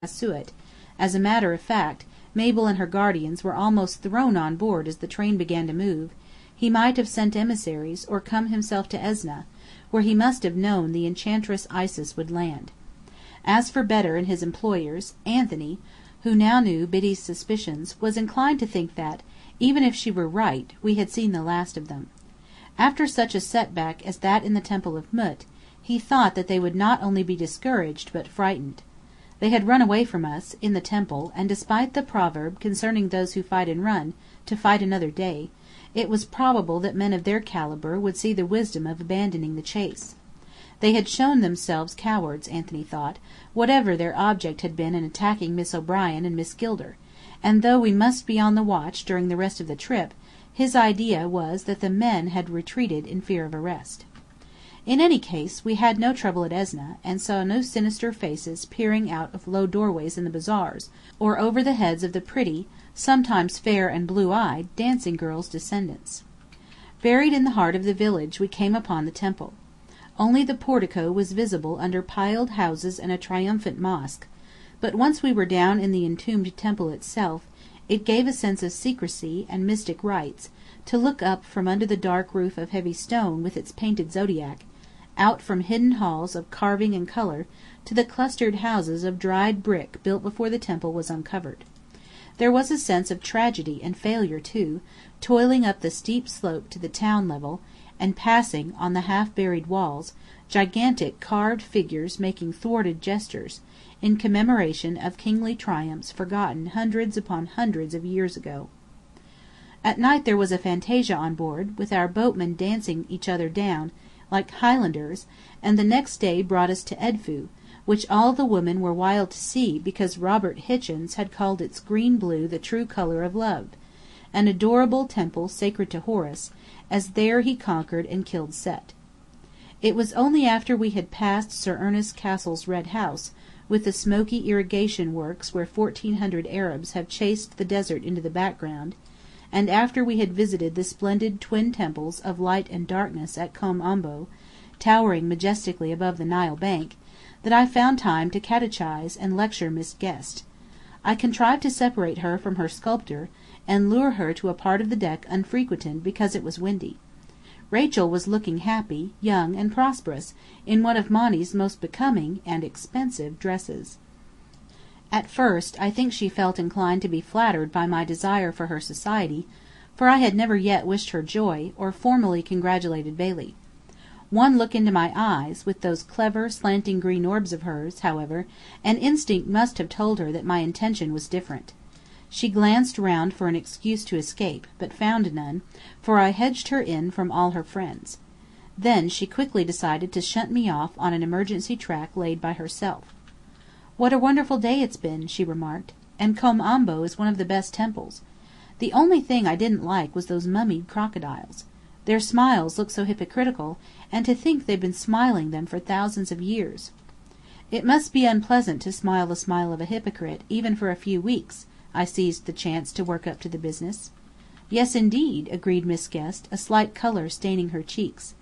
Suet. As a matter of fact, Mabel and her guardians were almost thrown on board as the train began to move. He might have sent emissaries, or come himself to Esneh, where he must have known the Enchantress Isis would land. As for Bedr and his employers, Anthony, who now knew Biddy's suspicions, was inclined to think that, even if she were right, we had seen the last of them. After such a setback as that in the Temple of Mut, he thought that they would not only be discouraged but frightened. They had run away from us, in the temple, and despite the proverb concerning those who fight and run, to fight another day, it was probable that men of their calibre would see the wisdom of abandoning the chase. They had shown themselves cowards, Anthony thought, whatever their object had been in attacking Miss O'Brien and Miss Gilder, and though we must be on the watch during the rest of the trip, his idea was that the men had retreated in fear of arrest. In any case, we had no trouble at Esneh, and saw no sinister faces peering out of low doorways in the bazaars, or over the heads of the pretty, sometimes fair and blue-eyed, dancing girls' descendants. Buried in the heart of the village we came upon the temple. Only the portico was visible under piled houses and a triumphant mosque, but once we were down in the entombed temple itself, it gave a sense of secrecy and mystic rites, to look up from under the dark roof of heavy stone with its painted zodiac, out from hidden halls of carving and colour, to the clustered houses of dried brick built before the temple was uncovered. There was a sense of tragedy and failure too, toiling up the steep slope to the town level, and passing, on the half-buried walls, gigantic carved figures making thwarted gestures, in commemoration of kingly triumphs forgotten hundreds upon hundreds of years ago. At night there was a fantasia on board, with our boatmen dancing each other down, like Highlanders, and the next day brought us to Edfu, which all the women were wild to see because Robert Hichens had called its green blue the true colour of love, an adorable temple sacred to Horus, as there he conquered and killed Set. It was only after we had passed Sir Ernest Castle's red house, with the smoky irrigation works where 1,400 Arabs have chased the desert into the background, and after we had visited the splendid twin temples of light and darkness at Kom Ombo, towering majestically above the Nile bank, that I found time to catechize and lecture Miss Guest. I contrived to separate her from her sculptor, and lure her to a part of the deck unfrequented because it was windy. Rachel was looking happy, young, and prosperous, in one of Monny's most becoming and expensive dresses. At first, I think she felt inclined to be flattered by my desire for her society, for I had never yet wished her joy, or formally congratulated Bailey. One look into my eyes, with those clever, slanting green orbs of hers, however, and instinct must have told her that my intention was different. She glanced round for an excuse to escape, but found none, for I hedged her in from all her friends. Then she quickly decided to shunt me off on an emergency track laid by herself. "What a wonderful day it's been," she remarked. "And Kom Ombo is one of the best temples. The only thing I didn't like was those mummied crocodiles. Their smiles look so hypocritical, and to think they've been smiling them for thousands of years." "It must be unpleasant to smile the smile of a hypocrite, even for a few weeks." I seized the chance to work up to the business. "Yes, indeed," agreed Miss Guest, a slight colour staining her cheeks.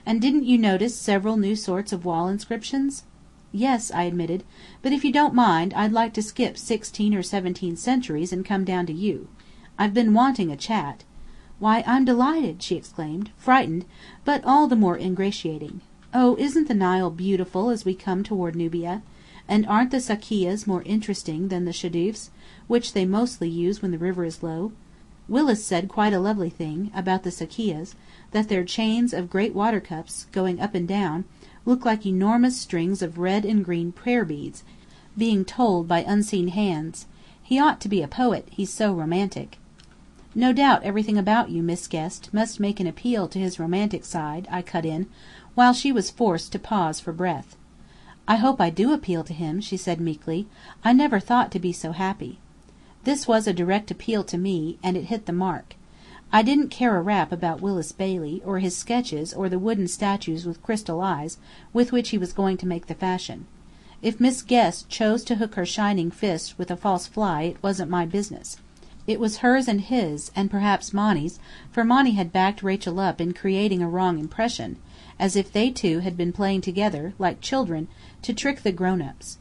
"And didn't you notice several new sorts of wall inscriptions?" "Yes," I admitted, "but if you don't mind, I'd like to skip 16 or 17 centuries and come down to you. I've been wanting a chat." "Why, I'm delighted!" she exclaimed, frightened, but all the more ingratiating. "Oh, isn't the Nile beautiful as we come toward Nubia? And aren't the sakkiyehs more interesting than the shadoofs, which they mostly use when the river is low? Willis said quite a lovely thing, about the sakkiyehs, that their chains of great water cups, going up and down, look like enormous strings of red and green prayer beads, being told by unseen hands. He ought to be a poet, he's so romantic." "No doubt everything about you, Miss Guest, must make an appeal to his romantic side," I cut in, while she was forced to pause for breath. "I hope I do appeal to him," she said meekly. "I never thought to be so happy." This was a direct appeal to me, and it hit the mark. I didn't care a rap about Willis Bailey, or his sketches, or the wooden statues with crystal eyes, with which he was going to make the fashion. If Miss Guest chose to hook her shining fist with a false fly, it wasn't my business. It was hers and his, and perhaps Monny's, for Monny had backed Rachel up in creating a wrong impression, as if they two had been playing together, like children, to trick the grown-ups.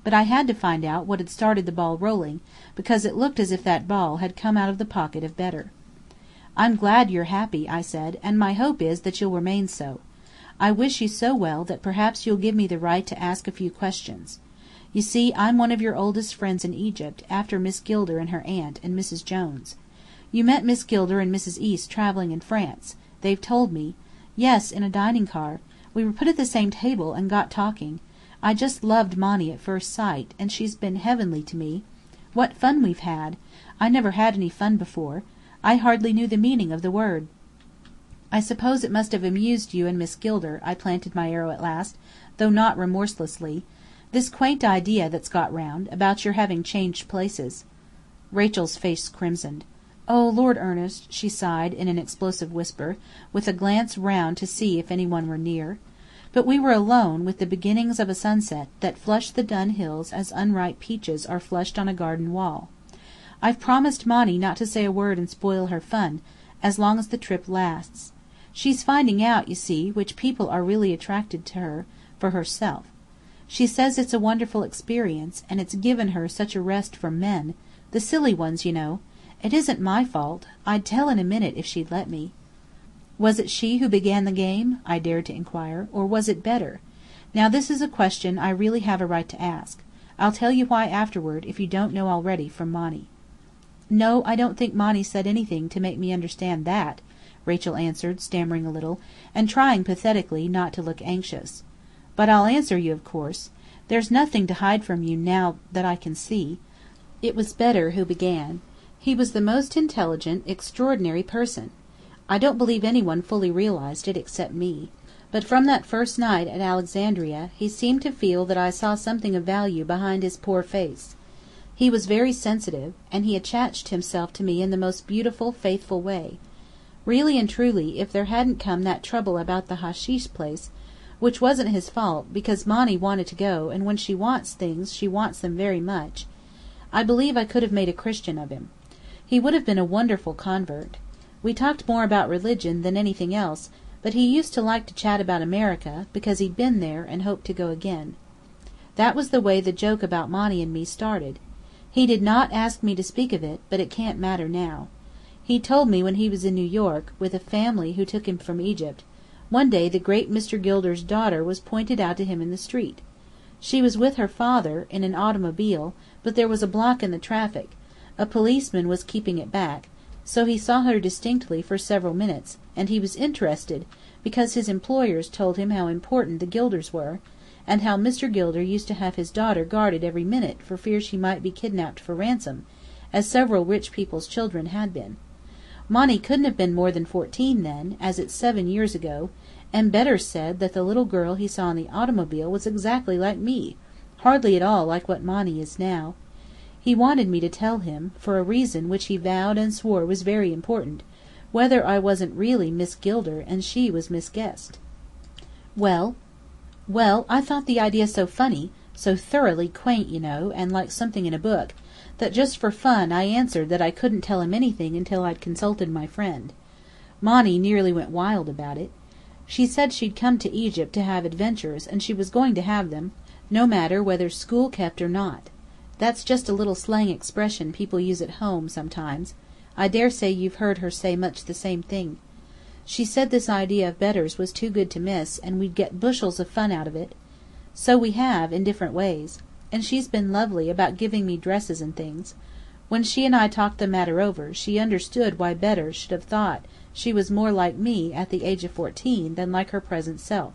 but I had to find out what had started the ball rolling, because it looked as if that ball had come out of the pocket of Bedr. "I'm glad you're happy," I said, "and my hope is that you'll remain so. I wish you so well that perhaps you'll give me the right to ask a few questions. You see, I'm one of your oldest friends in Egypt, after Miss Gilder and her aunt, and Mrs. Jones. You met Miss Gilder and Mrs. East travelling in France, they've told me. Yes, in a dining car. We were put at the same table, and got talking. I just loved Monny at first sight, and she's been heavenly to me. What fun we've had! I never had any fun before. I hardly knew the meaning of the word." "I suppose it must have amused you and Miss Gilder," I planted my arrow at last, though not remorselessly. "This quaint idea that's got round, about your having changed places." Rachel's face crimsoned. "Oh, Lord Ernest!" she sighed, in an explosive whisper, with a glance round to see if any one were near. But we were alone, with the beginnings of a sunset that flushed the dun hills as unripe peaches are flushed on a garden wall. "I've promised Monny not to say a word and spoil her fun, as long as the trip lasts. She's finding out, you see, which people are really attracted to her, for herself. She says it's a wonderful experience, and it's given her such a rest from men, the silly ones, you know. It isn't my fault. I'd tell in a minute if she'd let me." "Was it she who began the game?" I dared to inquire. "Or was it Bedr? Now this is a question I really have a right to ask. I'll tell you why afterward, if you don't know already from Monny." "No, I don't think Monny said anything to make me understand that," Rachel answered, stammering a little, and trying pathetically not to look anxious. "But I'll answer you, of course. There's nothing to hide from you now that I can see. It was Bedr who began. He was the most intelligent, extraordinary person. I don't believe anyone fully realized it except me. But from that first night at Alexandria he seemed to feel that I saw something of value behind his poor face. He was very sensitive, and he attached himself to me in the most beautiful, faithful way. Really and truly, if there hadn't come that trouble about the hasheesh place, which wasn't his fault, because Monny wanted to go, and when she wants things she wants them very much, I believe I could have made a Christian of him. He would have been a wonderful convert. We talked more about religion than anything else, but he used to like to chat about America, because he'd been there and hoped to go again. That was the way the joke about Monny and me started. He did not ask me to speak of it, but it can't matter now. He told me when he was in New York, with a family who took him from Egypt, one day the great Mr. Gilder's daughter was pointed out to him in the street. She was with her father, in an automobile, but there was a block in the traffic. A policeman was keeping it back, so he saw her distinctly for several minutes, and he was interested, because his employers told him how important the Gilders were, and how Mr. Gilder used to have his daughter guarded every minute for fear she might be kidnapped for ransom, as several rich people's children had been. Monny couldn't have been more than 14 then, as it's 7 years ago, and Bedr said that the little girl he saw in the automobile was exactly like me, hardly at all like what Monny is now. He wanted me to tell him, for a reason which he vowed and swore was very important, whether I wasn't really Miss Gilder and she was Miss Guest. Well, I thought the idea so funny, so thoroughly quaint, you know, and like something in a book, that just for fun I answered that I couldn't tell him anything until I'd consulted my friend. Monny nearly went wild about it. She said she'd come to Egypt to have adventures, and she was going to have them, no matter whether school kept or not. That's just a little slang expression people use at home, sometimes. I dare say you've heard her say much the same thing. She said this idea of Bedr's was too good to miss, and we'd get bushels of fun out of it. So we have, in different ways. And she's been lovely about giving me dresses and things. When she and I talked the matter over, she understood why Bedr should have thought she was more like me at the age of 14 than like her present self.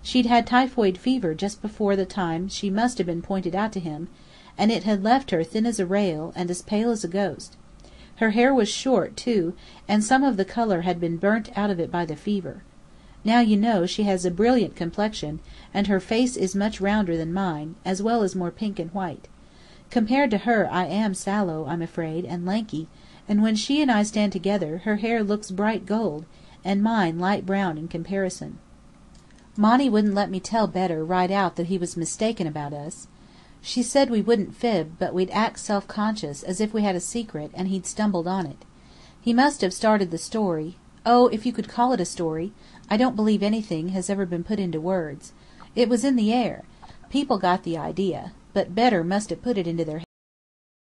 She'd had typhoid fever just before the time she must have been pointed out to him, and it had left her thin as a rail and as pale as a ghost. Her hair was short, too, and some of the colour had been burnt out of it by the fever. Now you know she has a brilliant complexion, and her face is much rounder than mine, as well as more pink and white. Compared to her I am sallow, I'm afraid, and lanky, and when she and I stand together her hair looks bright gold, and mine light brown in comparison. Monny wouldn't let me tell Bedr right out that he was mistaken about us. She said we wouldn't fib, but we'd act self-conscious, as if we had a secret, and he'd stumbled on it. He must have started the story. Oh, if you could call it a story. I don't believe anything has ever been put into words. It was in the air. People got the idea. but Bedr must have put it into their